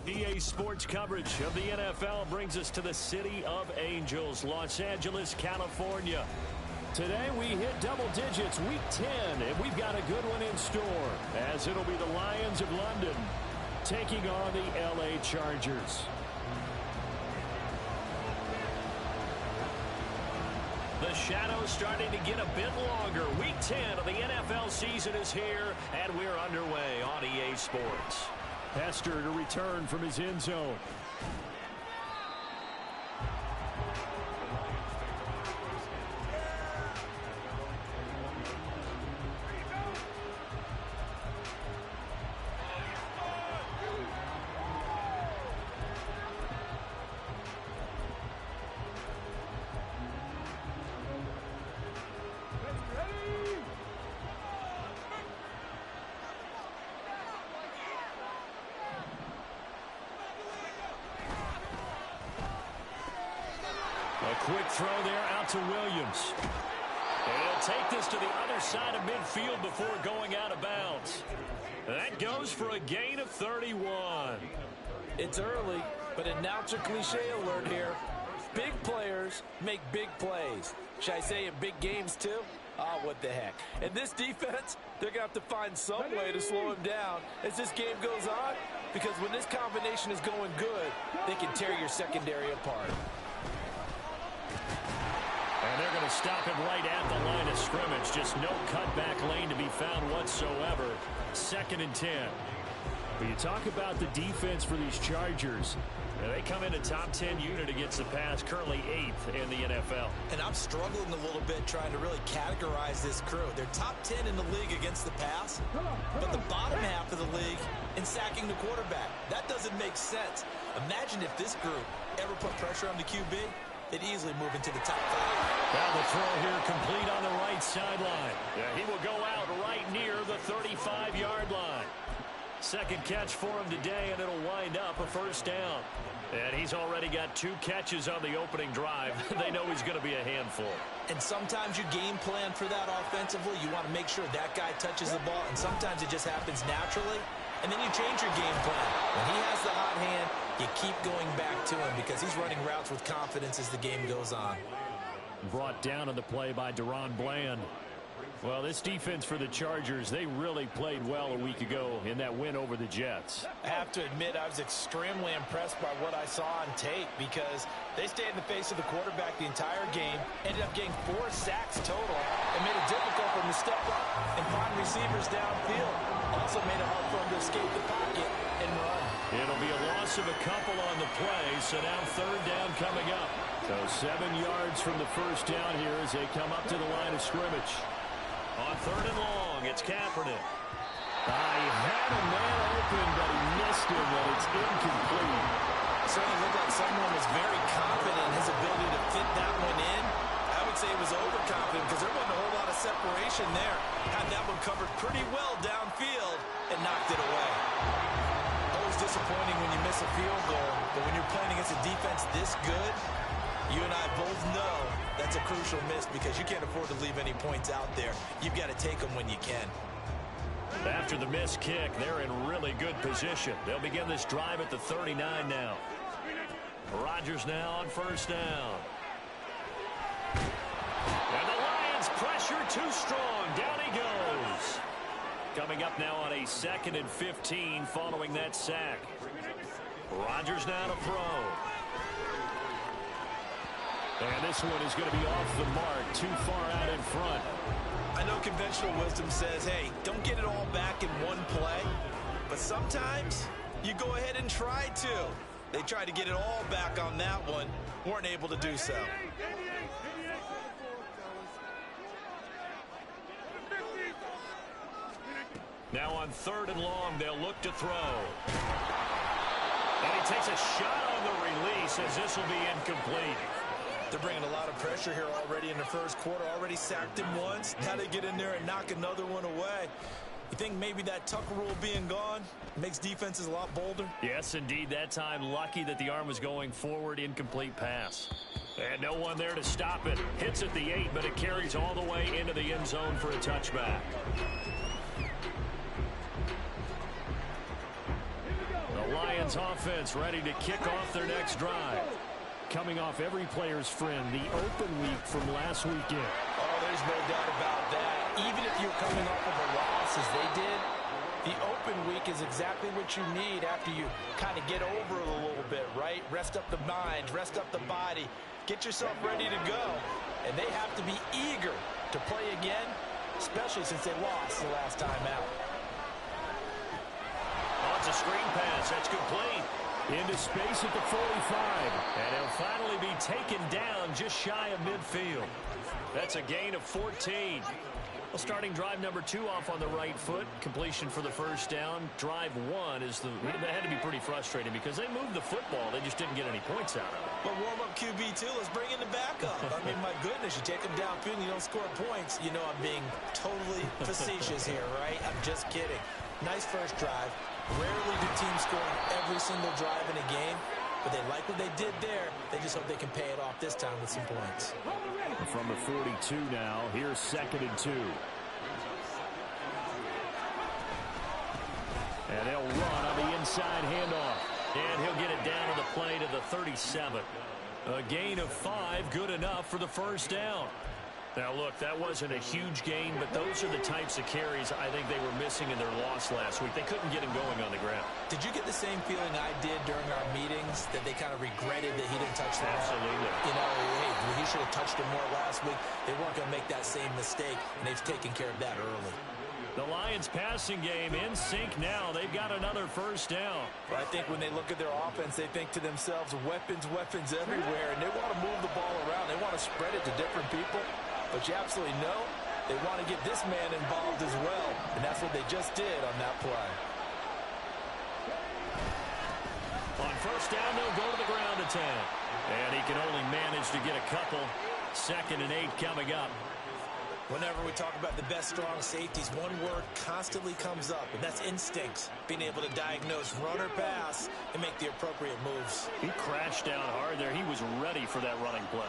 EA Sports coverage of the NFL brings us to the City of Angels, Los Angeles, California. Today we hit double digits, week 10, and we've got a good one in store, as it'll be the Lions of London taking on the LA Chargers. The shadow's starting to get a bit longer. Week 10 of the NFL season is here, and we're underway on EA Sports. Hester to return from his end zone. Quick throw there out to Williams. And he'll take this to the other side of midfield before going out of bounds. That goes for a gain of 31. It's early, but announcer cliche alert here. Big players make big plays. Should I say in big games too? Ah, what the heck. And this defense, they're going to have to find some way to slow him down as this game goes on. Because when this combination is going good, they can tear your secondary apart. And they're going to stop him right at the line of scrimmage. Just no cutback lane to be found whatsoever. 2nd and 10. But you talk about the defense for these Chargers. They come in a top 10 unit against the pass, currently 8th in the NFL. And I'm struggling a little bit trying to really categorize this crew. They're top 10 in the league against the pass, but the bottom half of the league in sacking the quarterback. That doesn't make sense. Imagine if this group ever put pressure on the QB. They'd easily move into the top 5. Well, the throw here complete on the right sideline. Yeah, he will go out right near the 35-yard line. Second catch for him today, and it'll wind up a first down. And he's already got 2 catches on the opening drive. They know he's going to be a handful. And sometimes you game plan for that offensively. You want to make sure that guy touches the ball, and sometimes it just happens naturally. And then you change your game plan. When he has the hot hand, you keep going back to him because he's running routes with confidence as the game goes on. Brought down on the play by Deron Bland. Well, this defense for the Chargers, they really played well a week ago in that win over the Jets. I have to admit, I was extremely impressed by what I saw on tape because they stayed in the face of the quarterback the entire game, ended up getting 4 sacks total, and made it difficult for him to step up and find receivers downfield. Also made it hard for him to escape the pocket and run. It'll be a loss of a couple on the play, so now 3rd down coming up. So 7 yards from the first down here as they come up to the line of scrimmage. On 3rd and long, it's Kaepernick. He had a man open, but he missed him, and it's incomplete. Certainly looked like someone was very confident in his ability to fit that one in. I would say he was overconfident because there wasn't a whole lot of separation there. Had that one covered pretty well downfield and knocked it away. Always disappointing when you miss a field goal, but when you're playing against a defense this good, you and I both know that's a crucial miss because you can't afford to leave any points out there. You've got to take them when you can. After the missed kick, they're in really good position. They'll begin this drive at the 39 now. Rodgers now on 1st down. And the Lions pressure too strong. Down he goes. Coming up now on a 2nd and 15 following that sack. Rodgers now to throw. And this one is going to be off the mark, too far out in front. I know conventional wisdom says, hey, don't get it all back in one play. But sometimes you go ahead and try to. They tried to get it all back on that one. Weren't able to do so. Now on 3rd and long, they'll look to throw. And he takes a shot on the release as this will be incomplete. They're bringing a lot of pressure here already in the first quarter. Already sacked him once. Now they get in there and knock another one away. You think maybe that Tucker rule being gone makes defenses a lot bolder? Yes, indeed. That time, lucky that the arm was going forward. Incomplete pass. And no one there to stop it. Hits at the 8, but it carries all the way into the end zone for a touchback. The Lions Lions offense ready to kick off their next drive. Coming off every player's friend, the open week from last weekend. Oh, there's no doubt about that. Even if you're coming off of a loss as they did, the open week is exactly what you need after you kind of get over it a little bit, right? Rest up the mind, rest up the body, get yourself ready to go. And they have to be eager to play again, especially since they lost the last time out. Oh, it's a screen pass. That's complete. Into space at the 45. And he'll finally be taken down just shy of midfield. That's a gain of 14. Well, starting drive number 2 off on the right foot. Completion for the first down. Drive 1 is that had to be pretty frustrating because they moved the football. They just didn't get any points out of it. But warm-up QB2, let's bring in the backup. I mean, my goodness, you take them downfield and you don't score points. You know I'm being totally facetious here, right? I'm just kidding. Nice first drive. Rarely do teams score on every single drive in a game, but they like what they did there. They just hope they can pay it off this time with some points. From the 42 now, here's 2nd and 2. And they'll run on the inside handoff. And he'll get it down to the play to the 37. A gain of 5, good enough for the first down. Now, look, that wasn't a huge gain, but those are the types of carries I think they were missing in their loss last week. They couldn't get him going on the ground. Did you get the same feeling I did during our meetings, that they kind of regretted that he didn't touch the ball? Absolutely. You know, hey, he should have touched him more last week. They weren't going to make that same mistake, and they've taken care of that early. The Lions passing game in sync now. They've got another first down. Well, I think when they look at their offense, they think to themselves, weapons, weapons everywhere, and they want to move the ball around. They want to spread it to different people. But you absolutely know they want to get this man involved as well. And that's what they just did on that play. On first down, they'll go to the ground attack. And he can only manage to get a couple. 2nd and 8 coming up. Whenever we talk about the best strong safeties, one word constantly comes up, and that's instincts. Being able to diagnose run or pass and make the appropriate moves. He crashed down hard there. He was ready for that running play.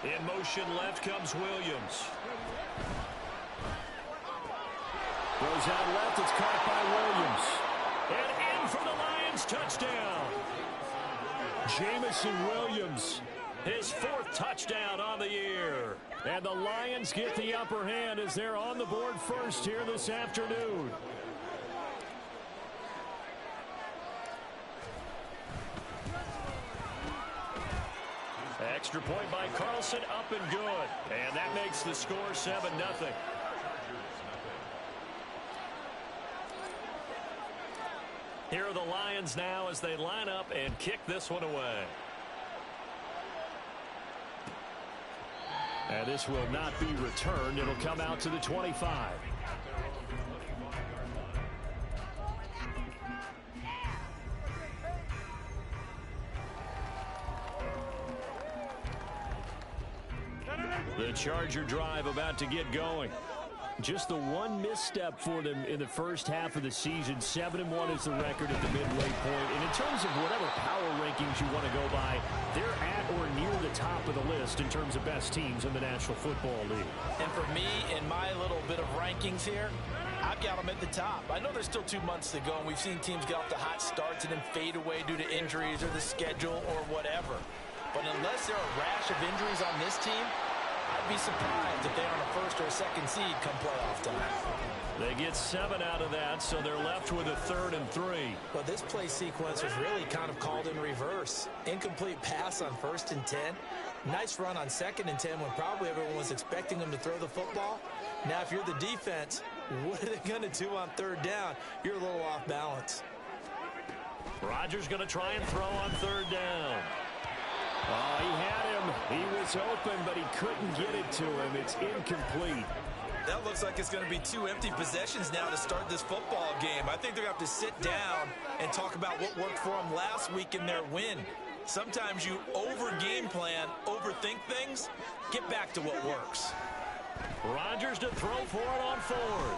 In motion left comes Williams. Goes out left. It's caught by Williams. And in for the Lions touchdown. Jamison Williams, his 4th touchdown on the year. And the Lions get the upper hand as they're on the board first here this afternoon. Extra point by Carlson, up and good. And that makes the score 7-0. Here are the Lions now as they line up and kick this one away. And this will not be returned. It'll come out to the 25. The Charger drive about to get going. Just the one misstep for them in the first half of the season. 7-1 is the record at the midway point. And in terms of whatever power rankings you want to go by, they're at or near the top of the list in terms of best teams in the National Football League. And for me, in my little bit of rankings here, I've got them at the top. I know there's still 2 months to go, and we've seen teams get off to hot starts and then fade away due to injuries or the schedule or whatever. But unless there are a rash of injuries on this team, I'd be surprised if they're on a 1st or a 2nd seed come playoff time. They get 7 out of that, so they're left with a 3rd and 3. Well, this play sequence was really kind of called in reverse. Incomplete pass on 1st and 10. Nice run on 2nd and 10 when probably everyone was expecting them to throw the football. Now, if you're the defense, what are they going to do on 3rd down? You're a little off balance. Rodgers going to try and throw on 3rd down. Oh, he had him. He was open, but he couldn't get it to him. It's incomplete. That looks like it's going to be 2 empty possessions now to start this football game. I think they're going to have to sit down and talk about what worked for them last week in their win. Sometimes you over-game plan, overthink things. Get back to what works. Rodgers to throw for it on 4th.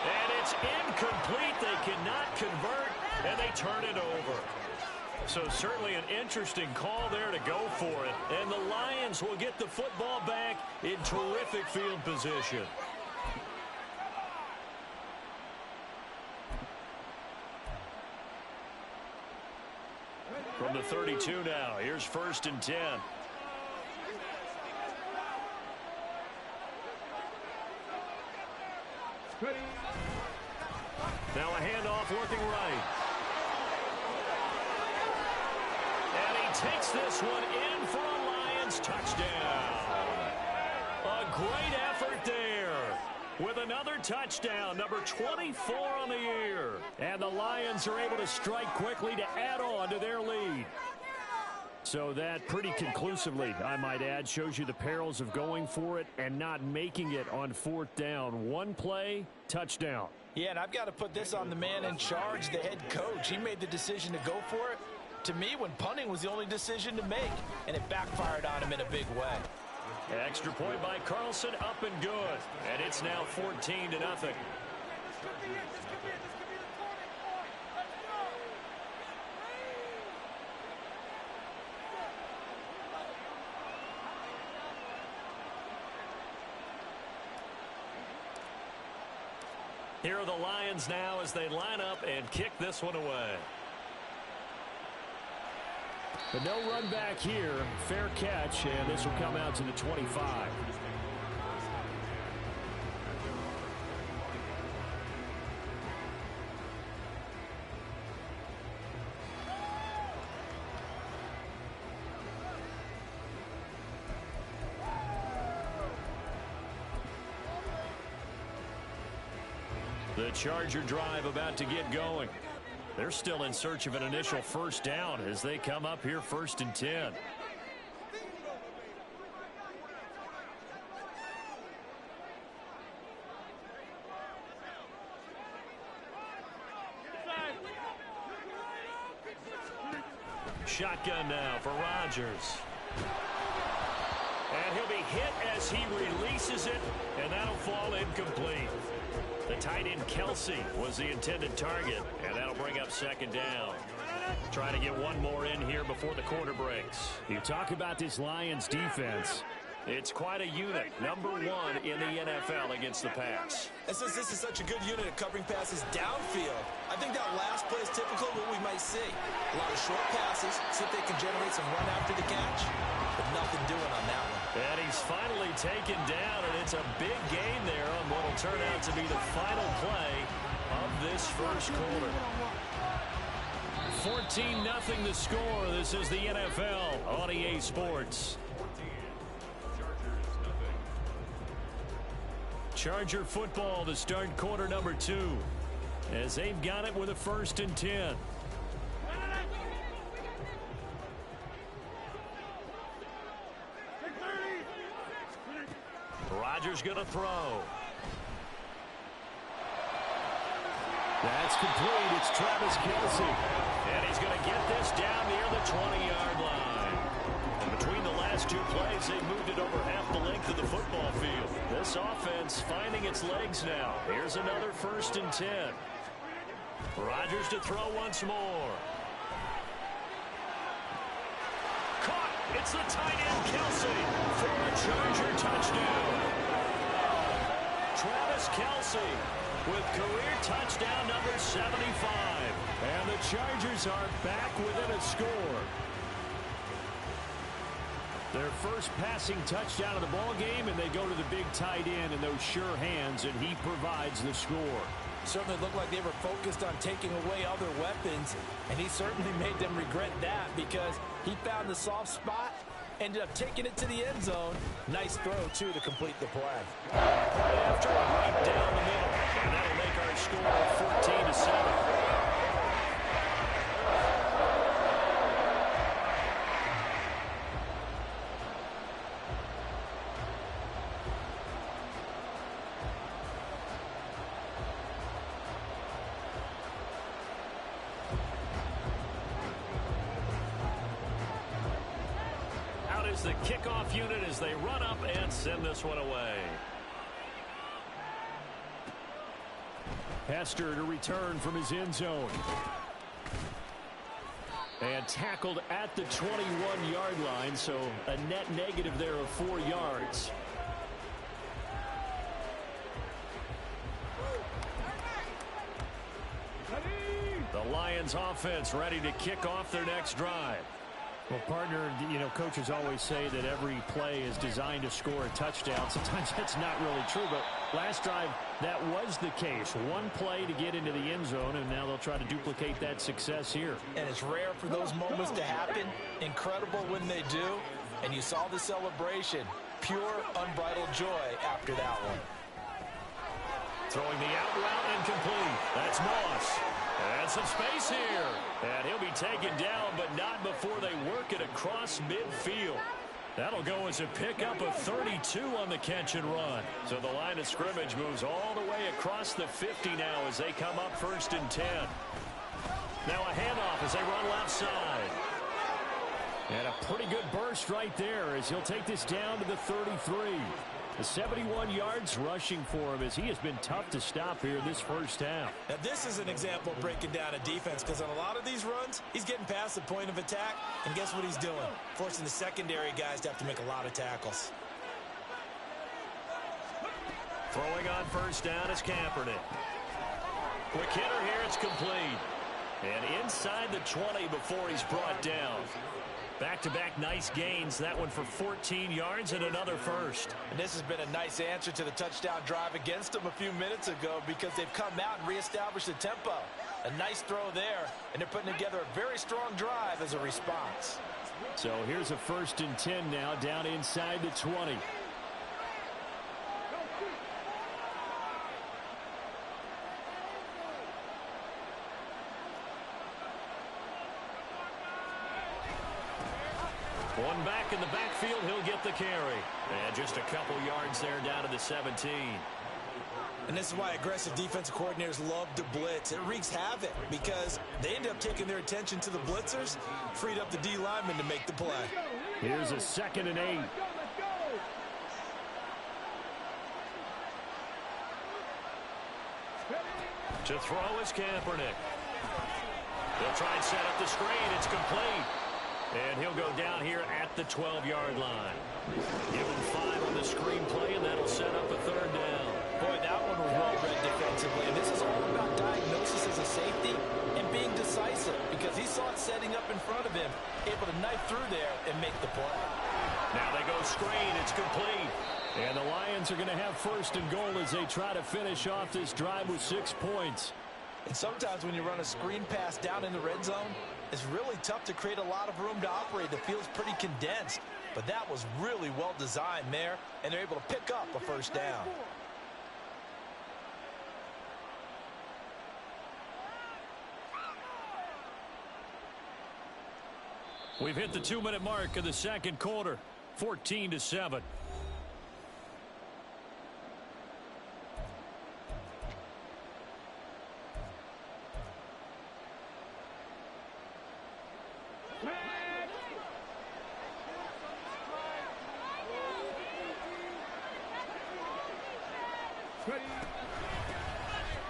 And it's incomplete. They cannot convert, and they turn it over. So certainly an interesting call there to go for it. And the Lions will get the football back in terrific field position. From the 32 now, here's 1st and 10. Now a handoff looking right. And he takes this one in for a Lions touchdown. A great effort there with another touchdown, number 24 on the year. And the Lions are able to strike quickly to add on to their lead. So that pretty conclusively, I might add, shows you the perils of going for it and not making it on 4th down. One play, touchdown. Yeah, and I've got to put this on the man in charge, the head coach. He made the decision to go for it. To me, when punting was the only decision to make, and it backfired on him in a big way. Extra point by Carlson, up and good. And it's now 14-0. Here are the Lions now as they line up and kick this one away. But no run back here. Fair catch, and this will come out to the 25. The Charger drive about to get going. They're still in search of an initial 1st down as they come up here 1st and 10. Shotgun now for Rodgers. And he'll be hit as he releases it, and that'll fall incomplete. The tight end Kelsey was the intended target, and that'll bring up 2nd down. Trying to get one more in here before the quarter breaks. You talk about this Lions defense. It's quite a unit, number 1 in the NFL against the pass. And since this is such a good unit at covering passes downfield, I think that last play is typical of what we might see. A lot of short passes, see if they can generate some run after the catch, but nothing doing on that one. And he's finally taken down, and it's a big gain there on what will turn out to be the final play of this first quarter. 14-0 the score. This is the NFL on EA Sports. Charger football to start quarter number 2 as they've got it with a 1st and 10. Rodgers going to throw. That's complete. It's Travis Kelsey. And he's going to get this down near the 20-yard line. And between the last 2 plays, they moved it over half the length of the football field. This offense finding its legs now. Here's another 1st and 10. Rodgers to throw once more. Caught. It's the tight end Kelsey for a Charger touchdown. Travis Kelsey with career touchdown number 75. And the Chargers are back within a score. Their first passing touchdown of the ball game, and they go to the big tight end in those sure hands, and he provides the score. Certainly looked like they were focused on taking away other weapons, and he certainly made them regret that because he found the soft spot, ended up taking it to the end zone. Nice throw, too, to complete the play. After right down the middle, and that'll make our score 14-7. The kickoff unit as they run up and send this one away. Hester to return from his end zone. And tackled at the 21-yard line, so a net negative there of 4 yards. The The Lions offense ready to kick off their next drive. Well, partner, you know, coaches always say that every play is designed to score a touchdown. Sometimes that's not really true, but last drive, that was the case. One play to get into the end zone, and now they'll try to duplicate that success here. And it's rare for those moments to happen. Incredible when they do. And you saw the celebration. Pure, unbridled joy after that one. Throwing the out route and complete. That's Moss. And some space here. And he'll be taken down, but not before they work it across midfield. That'll go as a pickup of 32 on the catch and run. So the line of scrimmage moves all the way across the 50 now as they come up 1st and 10. Now a handoff as they run left side. And a pretty good burst right there as he'll take this down to the 33. The 71 yards rushing for him as he has been tough to stop here in this first half. Now this is an example of breaking down a defense, because on a lot of these runs, he's getting past the point of attack, and guess what he's doing? Forcing the secondary guys to have to make a lot of tackles. Throwing on 1st down is Kaepernick. Quick hitter here, it's complete. And inside the 20 before he's brought down. Back-to-back nice gains. That one for 14 yards and another first. And this has been a nice answer to the touchdown drive against them a few minutes ago, because they've come out and reestablished the tempo. A nice throw there, and they're putting together a very strong drive as a response. So here's a 1st and 10 now, down inside the 20. One back in the backfield, he'll get the carry. And just a couple yards there down to the 17. And this is why aggressive defensive coordinators love to blitz. It wreaks havoc because they end up taking their attention to the blitzers, freed up the D lineman to make the play. Here's a 2nd and 8. To throw is Kaepernick. They'll try and set up the screen. It's complete. And he'll go down here at the 12-yard line. Give him 5 on the screenplay, and that'll set up a 3rd down. Boy, that one was well read defensively. And this is all about diagnosis as a safety and being decisive, because he saw it setting up in front of him, able to knife through there and make the play. Now they go screen. It's complete. And the Lions are going to have 1st and goal as they try to finish off this drive with 6 points. And sometimes when you run a screen pass down in the red zone, it's really tough to create a lot of room to operate. The field's pretty condensed. But that was really well designed there, and they're able to pick up a 1st down. We've hit the 2-minute mark of the 2nd quarter, 14-7.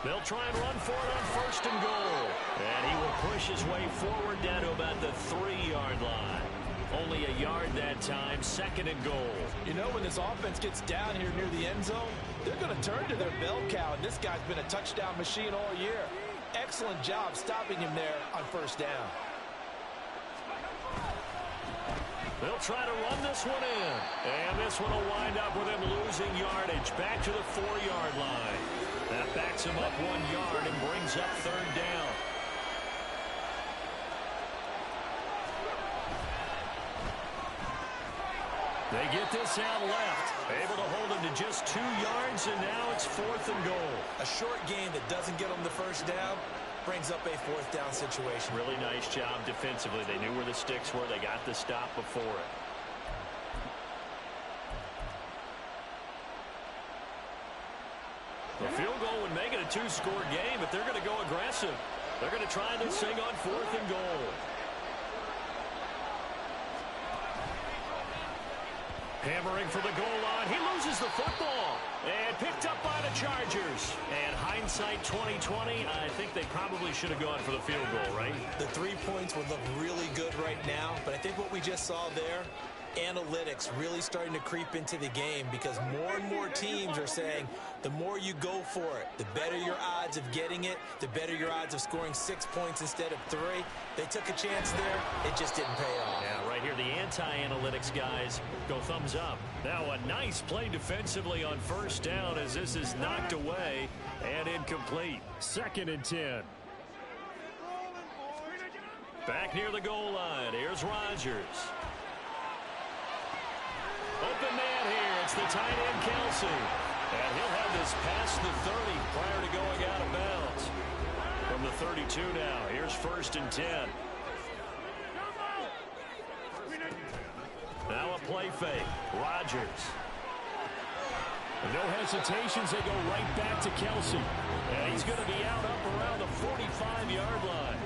They'll try and run for it on 1st and goal. And he will push his way forward down to about the 3-yard line. Only a yard that time, 2nd and goal. You know, when this offense gets down here near the end zone, they're going to turn to their bell cow, and this guy's been a touchdown machine all year. Excellent job stopping him there on 1st down. They'll try to run this one in. And this one will wind up with him losing yardage back to the 4-yard line. That backs him up 1 yard and brings up 3rd down. They get this out left. Able to hold him to just 2 yards, and now it's 4th and goal. A short game that doesn't get them the 1st down brings up a 4th down situation. Really nice job defensively. They knew where the sticks were. They got the stop before it. The field goal would make it a 2-score game, but they're going to go aggressive. They're going to try this thing on 4th and goal. Hammering for the goal line. He loses the football. And picked up by the Chargers. And hindsight 2020, I think they probably should have gone for the field goal, right? The 3 points would look really good right now, but I think what we just saw there, analytics really starting to creep into the game because more and more teams are saying the more you go for it, the better your odds of getting it, the better your odds of scoring 6 points instead of 3. They took a chance there. It just didn't pay off. Yeah, right here, the anti-analytics guys go thumbs up. Now a nice play defensively on first down as this is knocked away and incomplete. 2nd and 10. Back near the goal line. Here's Rodgers. Open man here. It's the tight end, Kelsey. And he'll have this past the 30 prior to going out of bounds. From the 32 now. Here's 1st and 10. Now a play fake. Rodgers. No hesitations. They go right back to Kelsey. And he's going to be out up around the 45-yard line.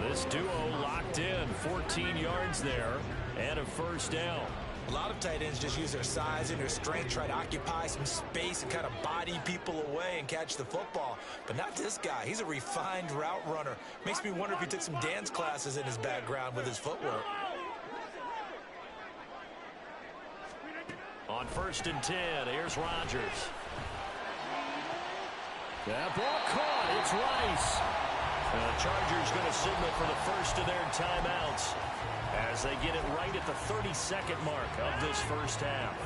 This duo locked in. 14 yards there and a 1st down. A lot of tight ends just use their size and their strength, try to occupy some space and kind of body people away and catch the football. But not this guy. He's a refined route runner. Makes me wonder if he took some dance classes in his background with his footwork. On 1st and 10, here's Rodgers. That ball caught. It's Rice. The Chargers going to signal for the first of their timeouts as they get it right at the 32nd mark of this first half.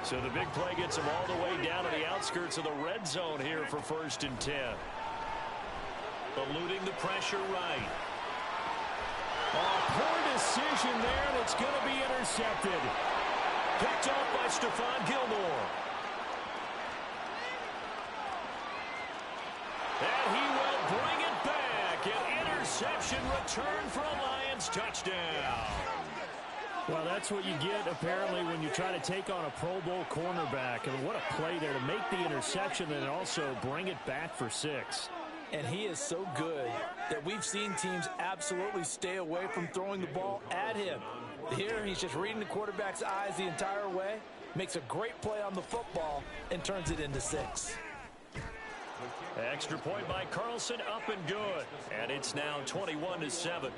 So the big play gets them all the way down to the outskirts of the red zone here for 1st and 10. Eluding the pressure right. Oh, poor decision there, and it's going to be intercepted. Picked off by Stephon Gilmore. And he will bring it back. An interception return for a Lions touchdown. Well, that's what you get, apparently, when you try to take on a Pro Bowl cornerback. And what a play there to make the interception and also bring it back for 6. And he is so good that we've seen teams absolutely stay away from throwing the ball at him. Here, he's just reading the quarterback's eyes the entire way, makes a great play on the football, and turns it into 6. Extra point by Carlson, up and good. And it's now 21-7.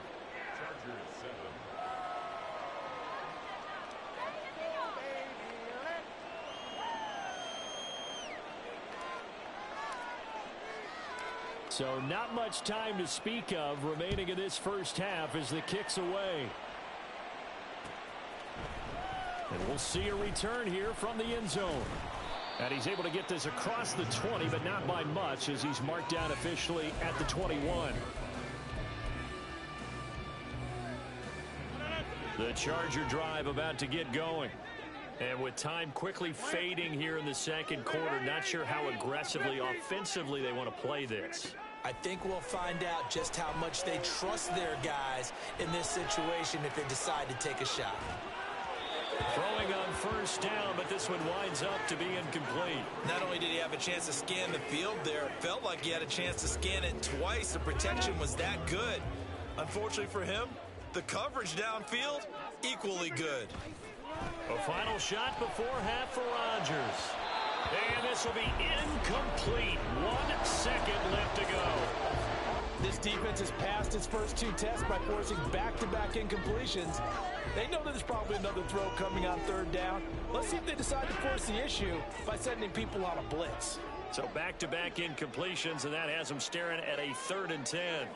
So not much time to speak of remaining in this first half as the kick's away. And we'll see a return here from the end zone. And he's able to get this across the 20, but not by much as he's marked down officially at the 21. The Charger drive about to get going. And with time quickly fading here in the second quarter, not sure how aggressively, offensively they want to play this. I think we'll find out just how much they trust their guys in this situation if they decide to take a shot. Throwing on first down, but this one winds up to be incomplete. Not only did he have a chance to scan the field there, it felt like he had a chance to scan it twice. The protection was that good. Unfortunately for him, the coverage downfield, equally good. A final shot before half for Rodgers. And this will be incomplete. 1 second left to go. This defense has passed its first 2 tests by forcing back-to-back incompletions. They know that there's probably another throw coming on 3rd down. Let's see if they decide to force the issue by sending people on a blitz. So back-to-back incompletions, and that has them staring at a 3rd and 10.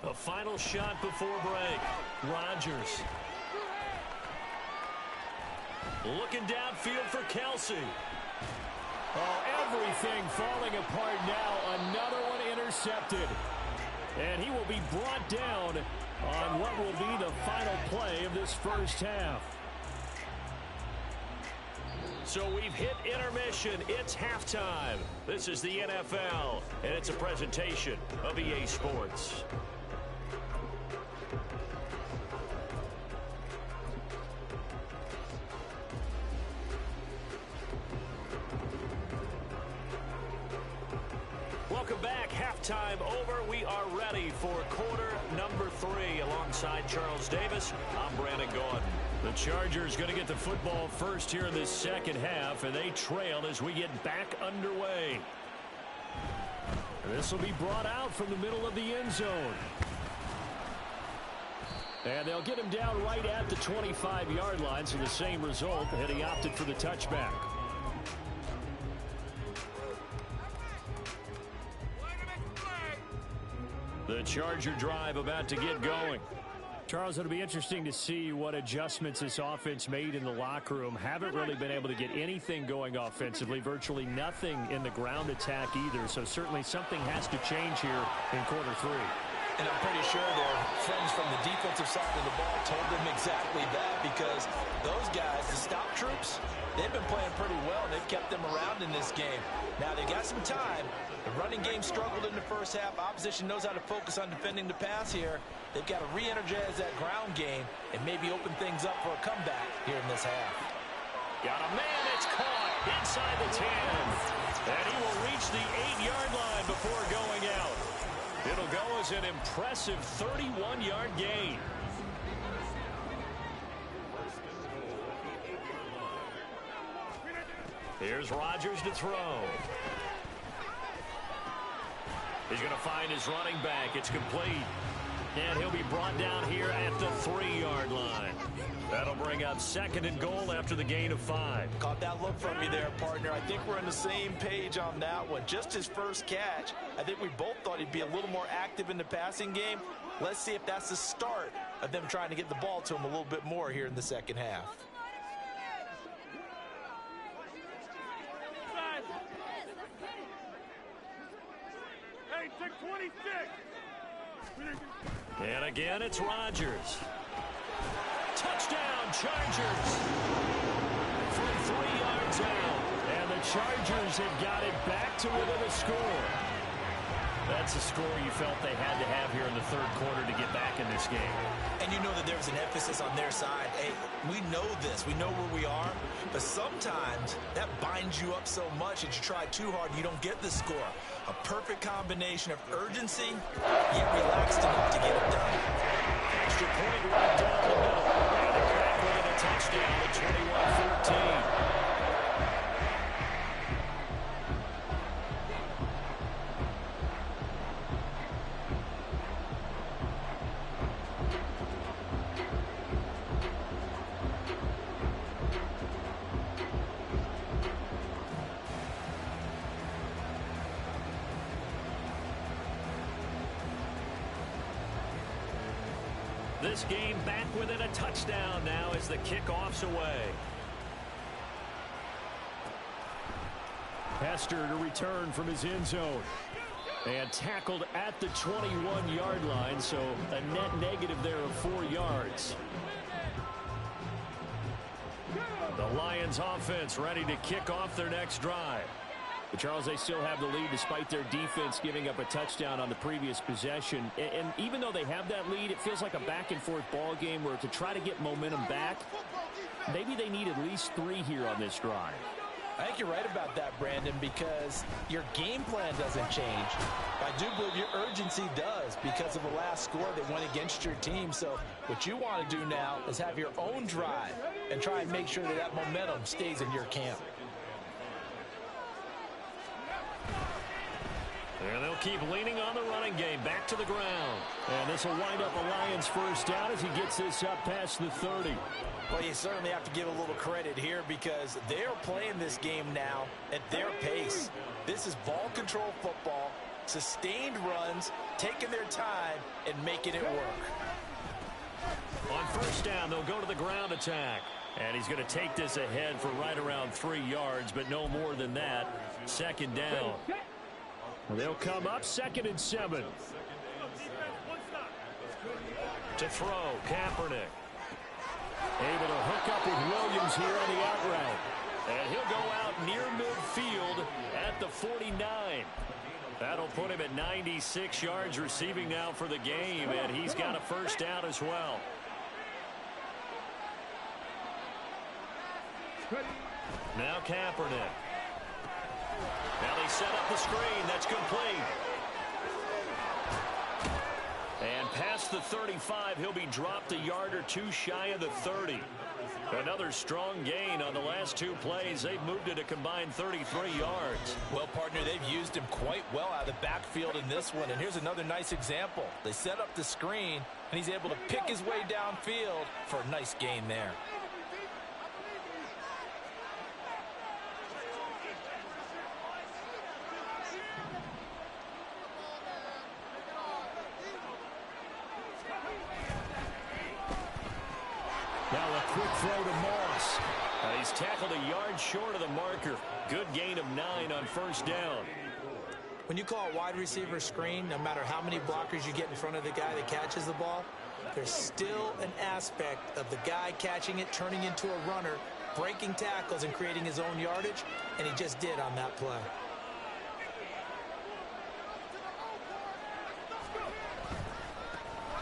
A final shot before break. Rodgers. Looking downfield for Kelsey. Oh, everything falling apart now. Another one intercepted. And he will be brought down on what will be the final play of this first half. So we've hit intermission. It's halftime. This is the NFL, and it's a presentation of EA Sports. Welcome back. Halftime over. We are ready for quarter number 3. Alongside Charles Davis, I'm Brandon Gordon. The Chargers going to get the football first here in this second half, and they trail as we get back underway. This will be brought out from the middle of the end zone. And they'll get him down right at the 25-yard line, so the same result, and he opted for the touchback. The Charger drive about to get going. Charles, it'll be interesting to see what adjustments this offense made in the locker room. Haven't really been able to get anything going offensively, virtually nothing in the ground attack either. So certainly something has to change here in quarter three. And I'm pretty sure their friends from the defensive side of the ball told them exactly that, because those guys, the stop troops, they've been playing pretty well. They've kept them around in this game. Now they got some time. The running game struggled in the first half. Opposition knows how to focus on defending the pass here. They've got to re-energize that ground game and maybe open things up for a comeback here in this half. Got a man, it's caught inside the 10. And he will reach the 8-yard line before going out. It'll go as an impressive 31-yard gain. Here's Rodgers to throw. He's going to find his running back. It's complete. And he'll be brought down here at the 3-yard line. That'll bring up 2nd and goal after the gain of 5. Caught that look from you there, partner. I think we're on the same page on that one. Just his first catch. I think we both thought he'd be a little more active in the passing game. Let's see if that's the start of them trying to get the ball to him a little bit more here in the second half. Hey, take 26. And again, it's Rodgers. Touchdown, Chargers. From 3 yards out. And the Chargers have got it back to within a score. That's a score you felt they had to have here in the third quarter to get back in this game. And you know that there's an emphasis on their side. Hey, we know this. We know where we are. But sometimes that binds you up so much that you try too hard and you don't get the score. A perfect combination of urgency, yet relaxed enough to get it done. Extra point right down the middle. And a crack with a touchdown at 21-14. This game back within a touchdown now as the kickoff's away. Hester to return from his end zone. And tackled at the 21-yard line, so a net negative there of 4 yards. The Lions offense ready to kick off their next drive. But Charles, they still have the lead despite their defense giving up a touchdown on the previous possession. And even though they have that lead, it feels like a back-and-forth ball game where to try to get momentum back, maybe they need at least 3 here on this drive. I think you're right about that, Brandon, because your game plan doesn't change. I do believe your urgency does because of the last score that went against your team. So what you want to do now is have your own drive and try and make sure that that momentum stays in your camp. And they'll keep leaning on the running game back to the ground. And this will wind up a Lions first down as he gets this up past the 30. Well, you certainly have to give a little credit here because they're playing this game now at their pace. This is ball control football, sustained runs, taking their time and making it work. On first down, they'll go to the ground attack. And he's going to take this ahead for right around 3 yards, but no more than that. 2nd down. They'll come up 2nd and 7. To throw, Kaepernick. Able to hook up with Williams here on the out route. And he'll go out near midfield at the 49. That'll put him at 96 yards receiving now for the game, and he's got a first down as well. Now Kaepernick. Now they set up the screen. That's complete. And past the 35. He'll be dropped a yard or two shy of the 30. Another strong gain on the last two plays. They've moved it a combined 33 yards. Well, partner, they've used him quite well out of the backfield in this one. And here's another nice example. They set up the screen, and he's able to pick his way downfield for a nice gain there. Now a quick throw to Moss. He's tackled a yard short of the marker. Good gain of 9 on first down. When you call a wide receiver screen, no matter how many blockers you get in front of the guy that catches the ball, there's still an aspect of the guy catching it, turning into a runner, breaking tackles and creating his own yardage, and he just did on that play.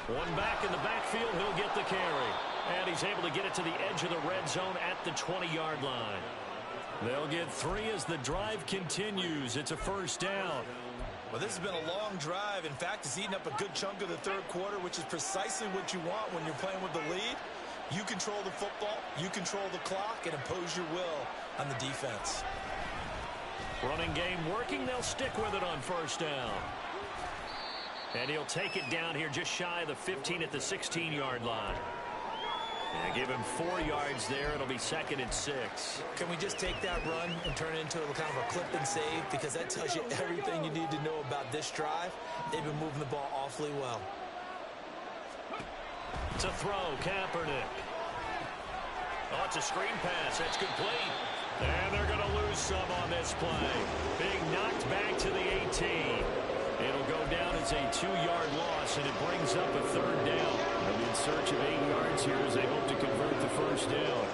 One back in the backfield, he'll get the carry. And he's able to get it to the edge of the red zone at the 20-yard line. They'll get 3 as the drive continues. It's a first down. Well, this has been a long drive. In fact, it's eaten up a good chunk of the third quarter, which is precisely what you want when you're playing with the lead. You control the football, you control the clock, and impose your will on the defense. Running game working. They'll stick with it on first down. And he'll take it down here just shy of the 15 at the 16-yard line. And give him 4 yards there. It'll be 2nd and 6. Can we just take that run and turn it into a kind of a clip and save? Because that tells you everything you need to know about this drive. They've been moving the ball awfully well. It's a throw, Kaepernick. Oh, it's a screen pass. That's complete. And they're going to lose some on this play. Being knocked back to the 18. It'll go down as a 2-yard loss, and it brings up a 3rd down. And in search of 8 yards here as they hope to convert the first down.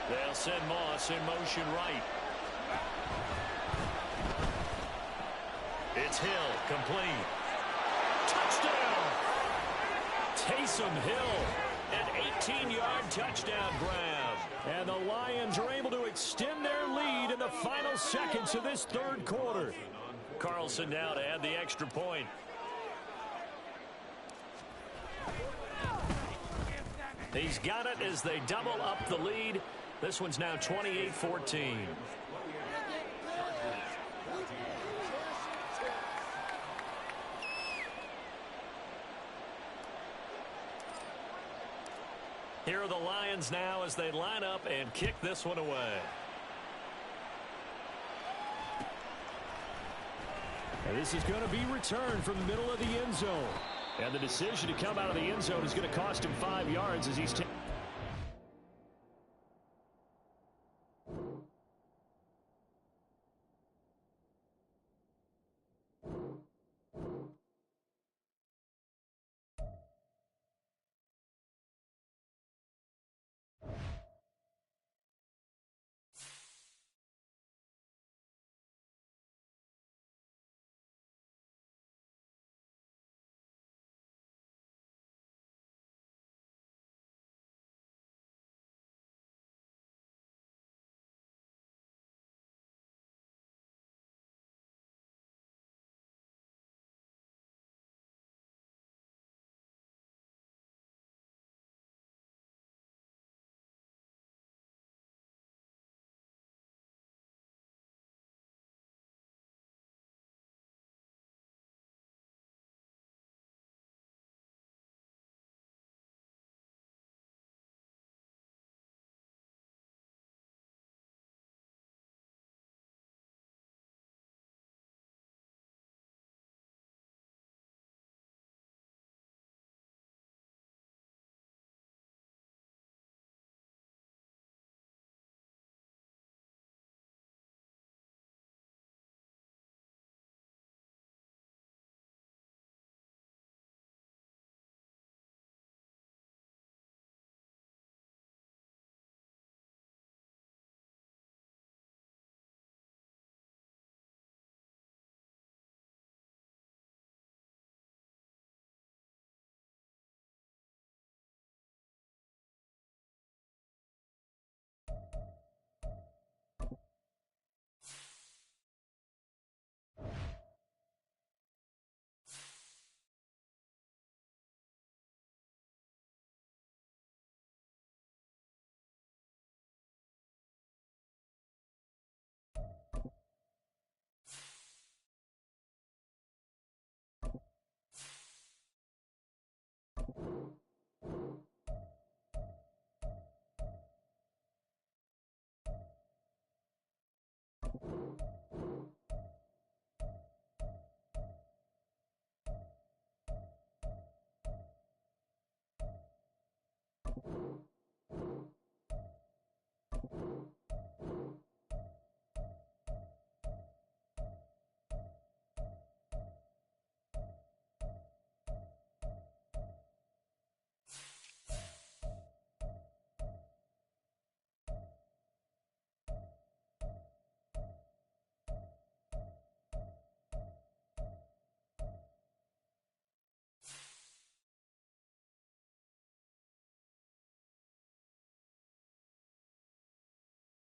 They'll send Moss in motion right. It's Hill, complete. Touchdown! Taysom Hill, an 18-yard touchdown grab. And the Lions are able to extend their lead in the final seconds of this third quarter. Carlson now to add the extra point. He's got it as they double up the lead. This one's now 28-14. Here are the Lions now as they line up and kick this one away. And this is going to be returned from the middle of the end zone. And the decision to come out of the end zone is going to cost him 5 yards as he's taken.